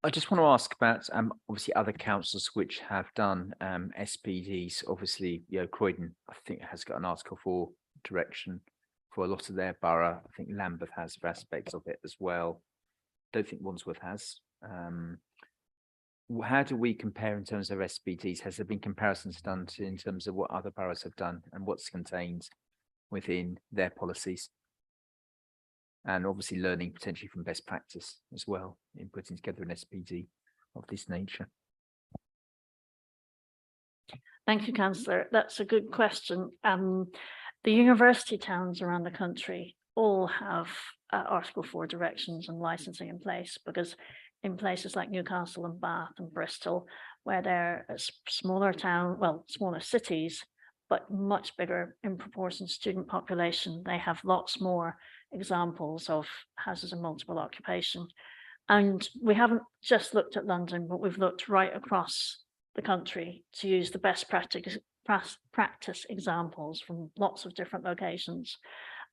I just want to ask about obviously other councils which have done SPDs. Obviously, Croydon, I think, has got an Article 4 direction for a lot of their borough. I think Lambeth has aspects of it as well. Don't think Wandsworth has. How do we compare in terms of SPDs? Has there been comparisons done in terms of what other boroughs have done and what's contained within their policies? And obviously learning potentially from best practice as well in putting together an SPD of this nature. Thank you, Councillor. That's a good question. The university towns around the country all have Article 4 directions and licensing in place, because in places like Newcastle and Bath and Bristol, where they're a smaller cities, but much bigger in proportion to student population, they have lots more examples of houses of multiple occupation. And we haven't just looked at London, but we've looked right across the country to use the best practice examples from lots of different locations.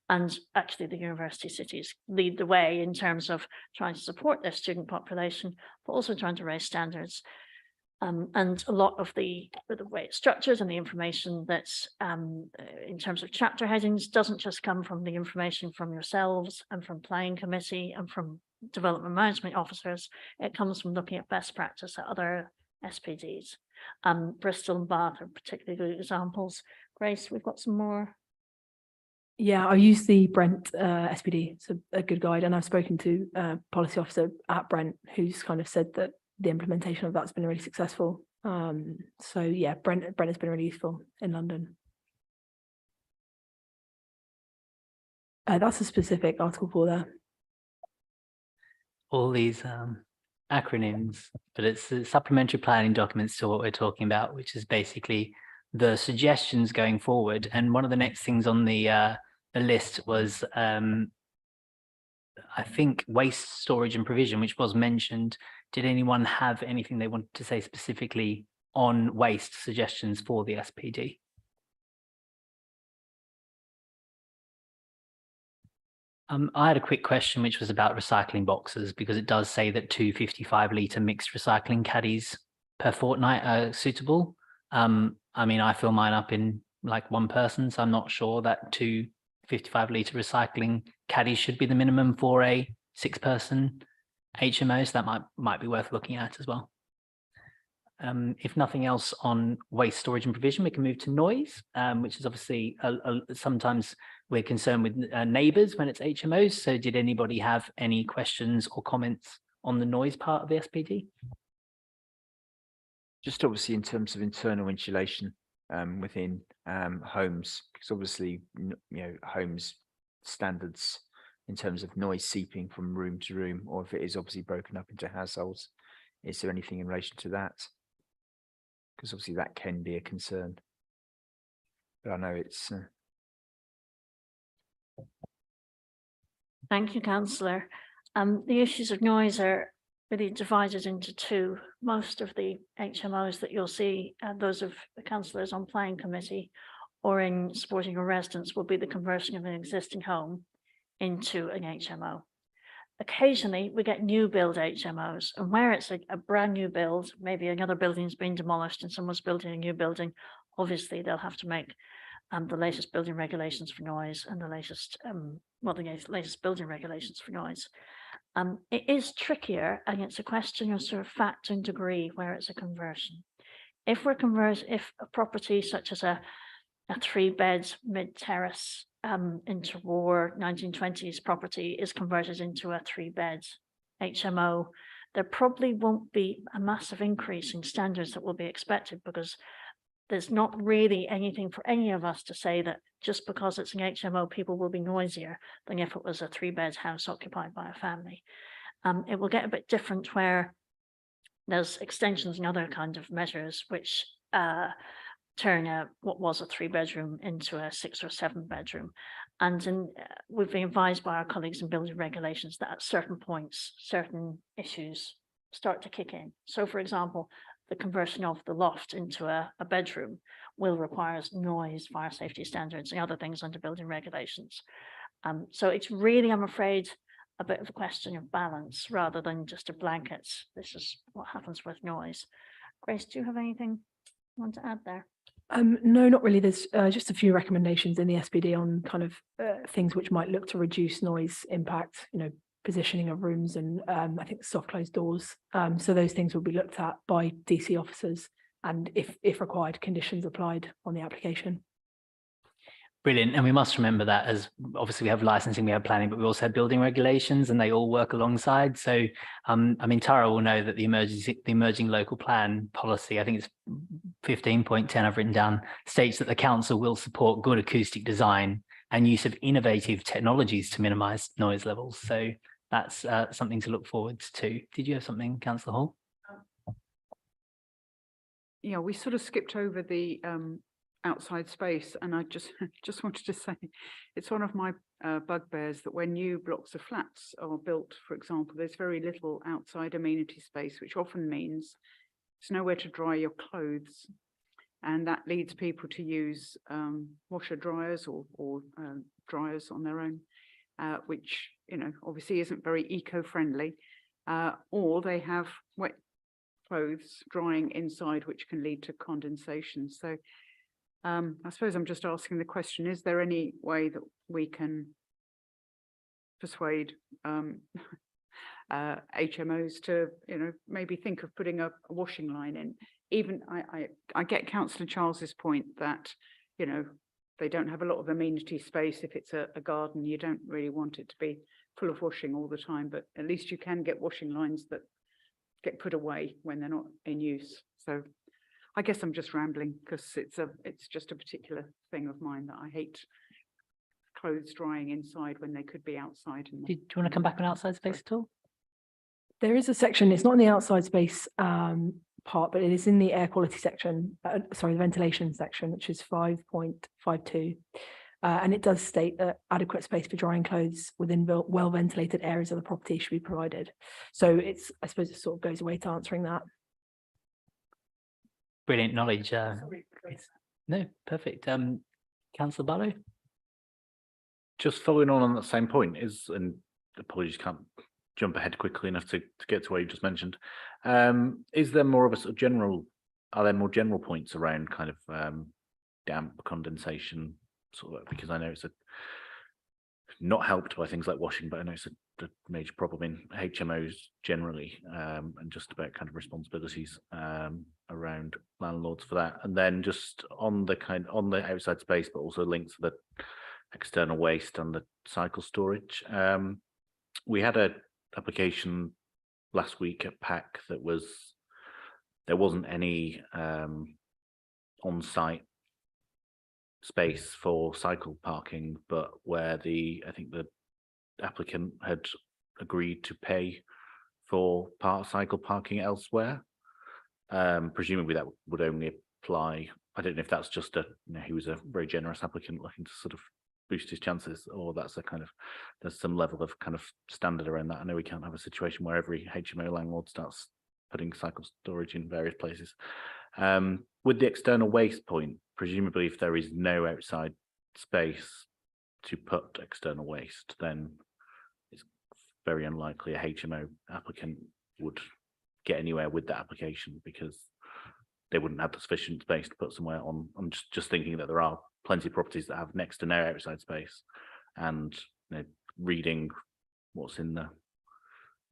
And actually the university cities lead the way in terms of trying to support their student population, but also trying to raise standards. And a lot of the way it's structured and the information that's in terms of chapter headings doesn't just come from the information from yourselves and from planning committee and from development management officers. It comes from looking at best practice at other SPDs. Bristol and Bath are particularly good examples. Grace, we've got some more. Yeah, I use the Brent SPD. It's a good guide, and I've spoken to a policy officer at Brent who's kind of said that the implementation of that's been really successful. So yeah, Brent has been really useful in London. That's a specific Article 4 there. All these acronyms, but it's the supplementary planning documents to what we're talking about, which is basically the suggestions going forward. And one of the next things on the list was I think waste storage and provision, which was mentioned. Did anyone have anything they wanted to say specifically on waste suggestions for the SPD? I had a quick question, which was about recycling boxes, because it does say that 2 55-litre mixed recycling caddies per fortnight are suitable. I mean, I fill mine up in like one person, so I'm not sure that 2 55-litre recycling caddies should be the minimum for a 6-person HMO, so that might be worth looking at as well. If nothing else on waste storage and provision, we can move to noise, which is obviously sometimes we're concerned with neighbours when it's HMOs. So did anybody have any questions or comments on the noise part of the SPD? Just obviously in terms of internal insulation within homes, because obviously, homes standards in terms of noise seeping from room to room, or if it is obviously broken up into households, is there anything in relation to that? Because obviously that can be a concern. But I know it's... Thank you, Councillor. The issues of noise are really divided into two. Most of the HMOs that you'll see, those of the councillors on planning committee or in supporting your residents, will be the conversion of an existing home into an HMO. Occasionally we get new build HMOs, and where it's a brand new build, maybe another building's been demolished and someone's building a new building, obviously they'll have to make the latest building regulations for noise and the latest latest building regulations for noise. It is trickier, and it's a question of sort of fact and degree where it's a conversion. If a property such as a 3-bed mid-terrace interwar 1920s property is converted into a 3-bed HMO, there probably won't be a massive increase in standards that will be expected, because there's not really anything for any of us to say that just because it's an HMO, people will be noisier than if it was a 3-bed house occupied by a family. It will get a bit different where there's extensions and other kind of measures which turn what was a 3-bedroom into a 6 or 7-bedroom. And we've been advised by our colleagues in building regulations that at certain points, certain issues start to kick in. So for example, the conversion of the loft into a bedroom will require noise, fire safety standards and other things under building regulations. So it's really, I'm afraid, a bit of a question of balance rather than just a blanket. This is what happens with noise. Grace, do you have anything you want to add there? No, not really. There's just a few recommendations in the SPD on kind of things which might look to reduce noise impact, you know, positioning of rooms and I think soft closed doors. So those things will be looked at by DC officers and if required, conditions applied on the application. Brilliant. And we must remember that as obviously we have licensing, we have planning, but we also have building regulations and they all work alongside. So, I mean, Tara will know that the emerging local plan policy, I think it's 15.10 I've written down, states that the council will support good acoustic design and use of innovative technologies to minimise noise levels. So that's something to look forward to. Did you have something, Councillor Hall? Yeah, we sort of skipped over the outside space, and I just wanted to say it's one of my bugbears that when new blocks of flats are built, for example, there's very little outside amenity space, which often means there's nowhere to dry your clothes, and that leads people to use washer dryers or dryers on their own, which, you know, obviously isn't very eco-friendly, or they have wet clothes drying inside, which can lead to condensation. So I suppose I'm just asking the question, is there any way that we can persuade HMOs to, you know, maybe think of putting a washing line in? Even I get Councillor Charles's point that, you know, they don't have a lot of amenity space. If it's a garden, you don't really want it to be full of washing all the time, but at least you can get washing lines that get put away when they're not in use. So I guess I'm just rambling because it's just a particular thing of mine that I hate clothes drying inside when they could be outside. Do you want to come back on outside space at all? There is a section, it's not in the outside space part, but it is in the air quality section, sorry, the ventilation section, which is 5.52. And it does state that adequate space for drying clothes within well ventilated areas of the property should be provided. So it's, I suppose it sort of goes away to answering that. Brilliant knowledge. No, perfect. Councillor Barlow? Just following on that same point is, and apologies, can't jump ahead quickly enough to get to what you just mentioned. Is there more of a sort of general, are there more general points around kind of damp condensation, sort of, because I know it's not helped by things like washing, but I know it's a major problem in HMOs generally, and just about kind of responsibilities around landlords for that. And then just on the outside space, but also linked to the external waste and the cycle storage. We had a application last week at PAC that there wasn't any on-site space for cycle parking, but where I think the applicant had agreed to pay for cycle parking elsewhere. Presumably that would only apply, I don't know if that's just he was a very generous applicant looking to sort of boost his chances, or that's a kind of, there's some level of kind of standard around that. I know we can't have a situation where every HMO landlord starts putting cycle storage in various places. With the external waste point, presumably if there is no outside space to put external waste, then it's very unlikely a HMO applicant would get anywhere with that application because they wouldn't have the sufficient space to put somewhere on. I'm just thinking that there are plenty of properties that have next to no outside space, and reading what's in the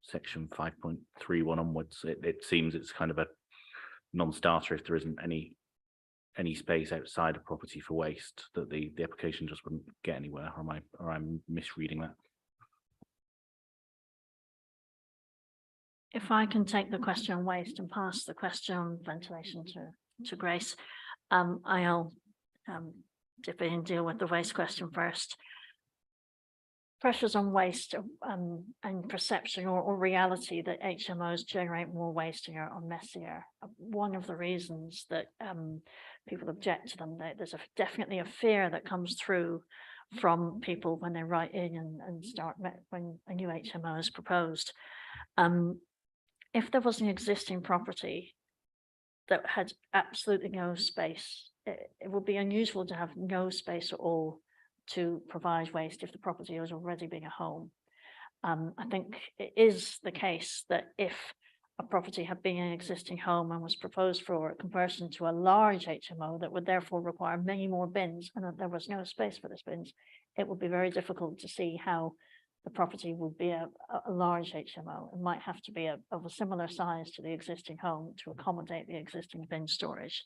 section 5.31 onwards, it seems it's kind of a non-starter if there isn't any space outside of property for waste, that the application just wouldn't get anywhere. Or I'm misreading that? If I can take the question on waste and pass the question on ventilation to Grace, I'll dip in and deal with the waste question first. Pressures on waste and perception or reality that HMOs generate more waste and are messier. One of the reasons that people object to them, there's definitely a fear that comes through from people when they write in and start when a new HMO is proposed. If there was an existing property that had absolutely no space. It would be unusual to have no space at all to provide waste if the property was already being a home. I think it is the case that if a property had been an existing home and was proposed for a conversion to a large HMO that would therefore require many more bins, and that there was no space for those bins, it would be very difficult to see how the property would be a large HMO. It might have to be of a similar size to the existing home to accommodate the existing bin storage.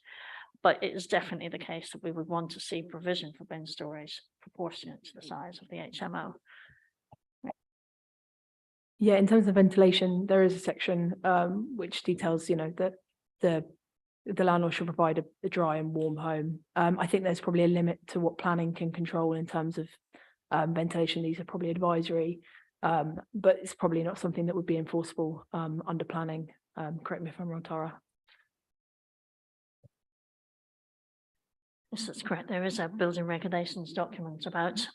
But it is definitely the case that we would want to see provision for bin storage proportionate to the size of the HMO. Yeah, in terms of ventilation, there is a section which details, you know, that the landlord should provide a dry and warm home. I think there's probably a limit to what planning can control in terms of ventilation. These are probably advisory, but it's probably not something that would be enforceable under planning. Correct me if I'm wrong, Tara. Yes, that's correct. There is a building regulations document about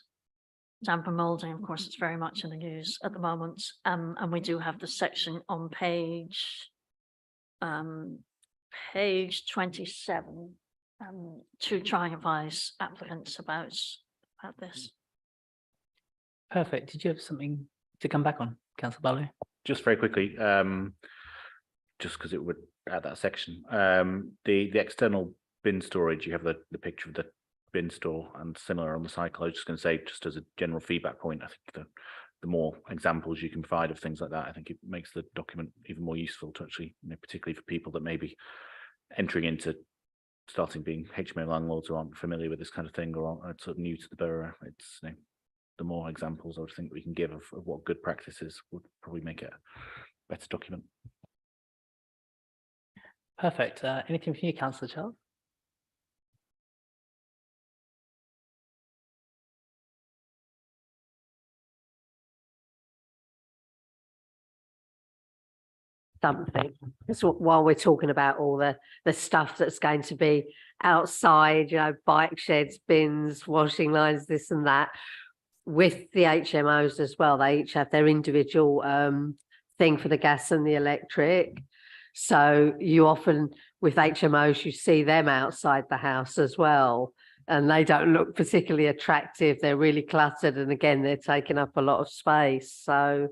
damp and moulding. Of course, it's very much in the news at the moment. And we do have the section on page 27 to try and advise applicants about this. Perfect. Did you have something to come back on, Councillor Barlow? Just very quickly, just because it would add that section, the external bin storage, you have the picture of the bin store and similar on the cycle. I was just going to say, just as a general feedback point, I think the more examples you can provide of things like that, I think it makes the document even more useful to actually, you know, particularly for people that may be entering into starting being HMO landlords who aren't familiar with this kind of thing or are sort of new to the borough. It's, you know, the more examples I would think we can give of what good practice is would probably make it a better document. Perfect. Anything from you, Councillor Charles? Something. That's what, while we're talking about all the stuff that's going to be outside, you know, bike sheds, bins, washing lines, this and that, with the HMOs as well. They each have their individual thing for the gas and the electric. So you often, with HMOs, you see them outside the house as well. And they don't look particularly attractive. They're really cluttered. And again, they're taking up a lot of space. So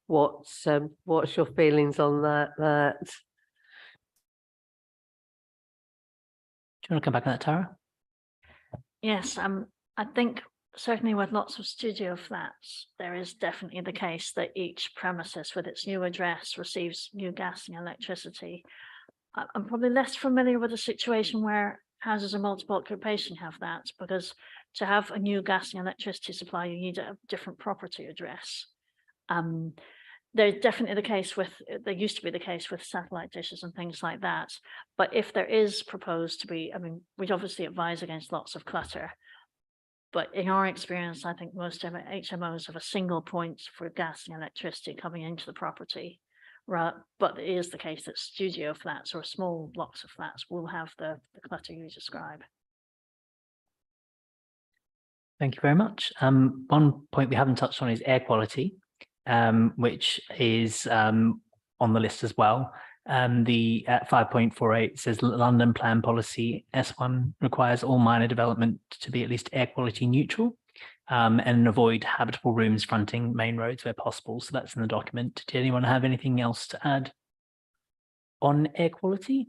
what's your feelings on that? Do you want to come back on that, Tara? Yes, I think certainly with lots of studio flats, there is definitely the case that each premises with its new address receives new gas and electricity. I'm probably less familiar with a situation where houses of multiple occupation have that, because to have a new gas and electricity supply, you need a different property address. There's definitely the case with, there used to be the case with satellite dishes and things like that. But if there is proposed to be, I mean, we'd obviously advise against lots of clutter. But in our experience, I think most HMOs have a single point for gas and electricity coming into the property. Right, but it is the case that studio flats or small blocks of flats will have the clutter you describe. Thank you very much. One point we haven't touched on is air quality, which is on the list as well. The 5.48 says London Plan Policy S1 requires all minor development to be at least air quality neutral and avoid habitable rooms fronting main roads where possible. So that's in the document. Did anyone have anything else to add on air quality?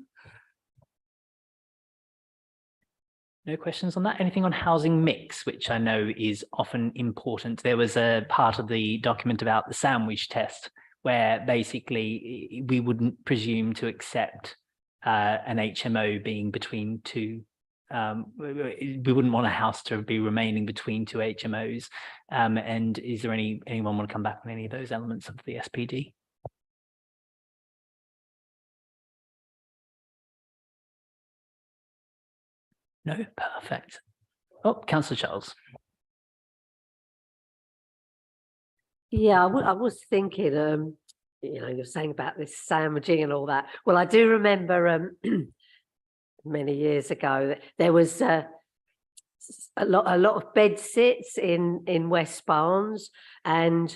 No questions on that. Anything on housing mix, which I know is often important. There was a part of the document about the sandwich test, where basically we wouldn't presume to accept an HMO being between two. We wouldn't want a house to be remaining between two HMOs. And is there anyone want to come back on any of those elements of the SPD? No, perfect. Oh, Councillor Charles. Yeah, I was thinking, you know, you're saying about this sandwiching and all that. Well, I do remember many years ago that there was a lot of bed sits in West Barnes, and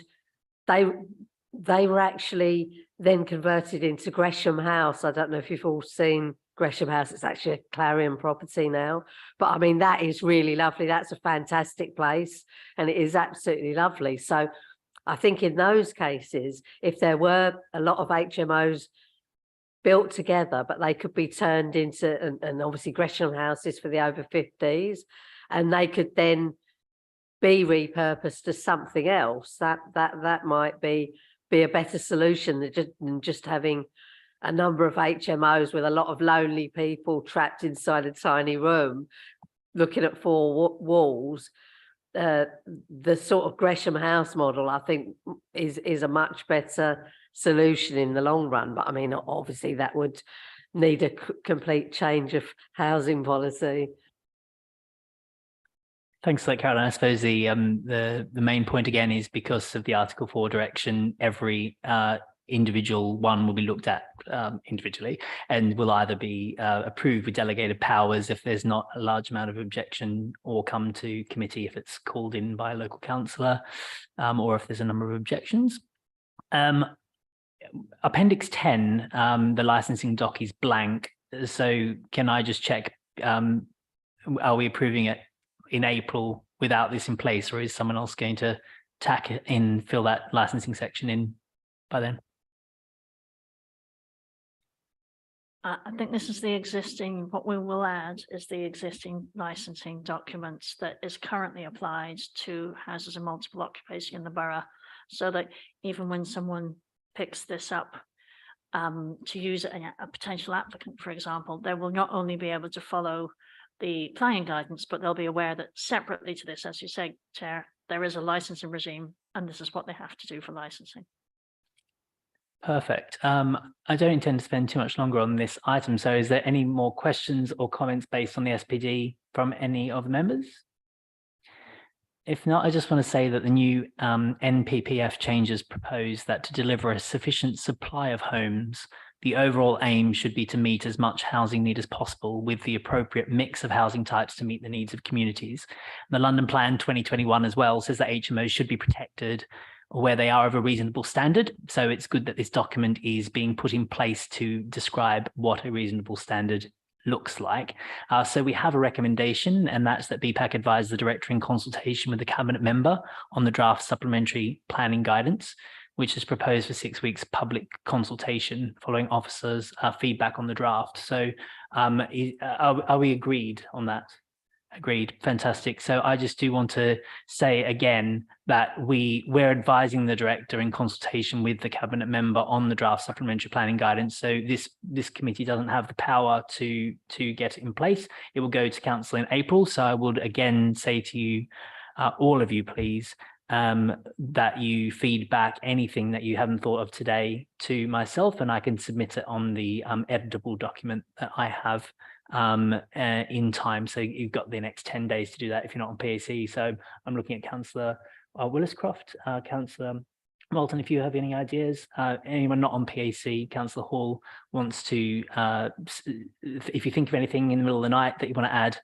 they were actually then converted into Gresham House. I don't know if you've all seen Gresham House. It's actually a Clarion property now. But I mean, that is really lovely. That's a fantastic place and it is absolutely lovely. So I think in those cases, if there were a lot of HMOs built together, but they could be turned into, and obviously Gresham House is for the over 50s, and they could then be repurposed to something else, that might be a better solution than just having a number of HMOs with a lot of lonely people trapped inside a tiny room looking at four walls. The sort of Gresham House model, I think, is a much better solution in the long run. But I mean, obviously that would need a complete change of housing policy. Thanks for that, Caroline. I suppose the main point again is because of the Article 4 direction, every individual one will be looked at individually and will either be approved with delegated powers if there's not a large amount of objection, or come to committee if it's called in by a local councillor, or if there's a number of objections. Appendix 10, the licensing doc is blank. So can I just check, are we approving it in April without this in place, or is someone else going to tack it in, fill that licensing section in by then? I think this is the existing, what we will add is the existing licensing documents that is currently applied to houses of multiple occupation in the borough, so that even when someone picks this up to use it, a potential applicant, for example, they will not only be able to follow the planning guidance, but they'll be aware that separately to this, as you say, Chair, there is a licensing regime and this is what they have to do for licensing. Perfect. I don't intend to spend too much longer on this item. So is there any more questions or comments based on the SPD from any of the members? If not, I just want to say that the new NPPF changes propose that to deliver a sufficient supply of homes, the overall aim should be to meet as much housing need as possible with the appropriate mix of housing types to meet the needs of communities. The London Plan 2021 as well says that HMOs should be protected where they are of a reasonable standard. So it's good that this document is being put in place to describe what a reasonable standard looks like. So we have a recommendation, and that's that BPAC advise the director in consultation with the cabinet member on the draft supplementary planning guidance, which is proposed for 6 weeks public consultation following officers' feedback on the draft. So are we agreed on that? Agreed. Fantastic. So I just do want to say again that we're advising the director in consultation with the cabinet member on the draft supplementary planning guidance. So this committee doesn't have the power to get it in place. It will go to council in April. So I would again say to you, all of you, please, that you feed back anything that you haven't thought of today to myself, and I can submit it on the editable document that I have in time. So you've got the next 10 days to do that if you're not on PAC. So I'm looking at Councillor Williscroft, Councillor Moulton, if you have any ideas. Anyone not on PAC, Councillor Hall wants to, if you think of anything in the middle of the night that you want to add,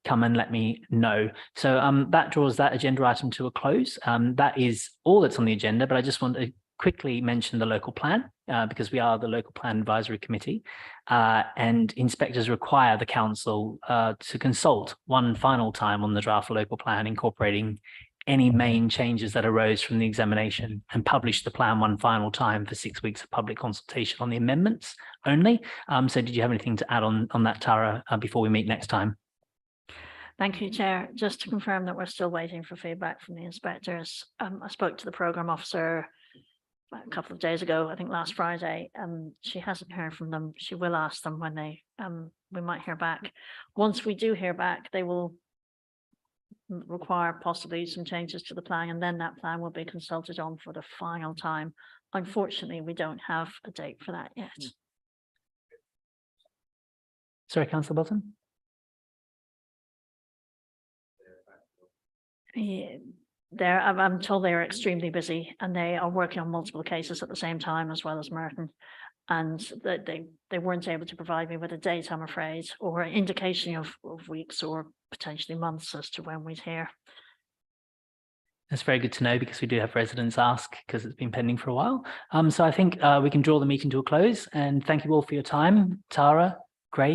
come and let me know. So that draws that agenda item to a close. That is all that's on the agenda, but I just want to quickly mention the local plan because we are the local plan advisory committee, and inspectors require the council to consult one final time on the draft local plan, incorporating any main changes that arose from the examination, and publish the plan one final time for 6 weeks of public consultation on the amendments only. So did you have anything to add on that, Tara, before we meet next time? Thank you, Chair. Just to confirm that we're still waiting for feedback from the inspectors. I spoke to the programme officer a couple of days ago, I think last Friday. She hasn't heard from them. She will ask them when we might hear back. Once we do hear back, they will require possibly some changes to the plan, and then that plan will be consulted on for the final time. Unfortunately, we don't have a date for that yet. Sorry, Councillor Bolton. Yeah, I'm told they are extremely busy and they are working on multiple cases at the same time, as well as Merton, and that they weren't able to provide me with a date, I'm afraid, or an indication of weeks or potentially months as to when we'd hear. That's very good to know, because we do have residents ask, because it's been pending for a while. So I think we can draw the meeting to a close, and thank you all for your time. Tara,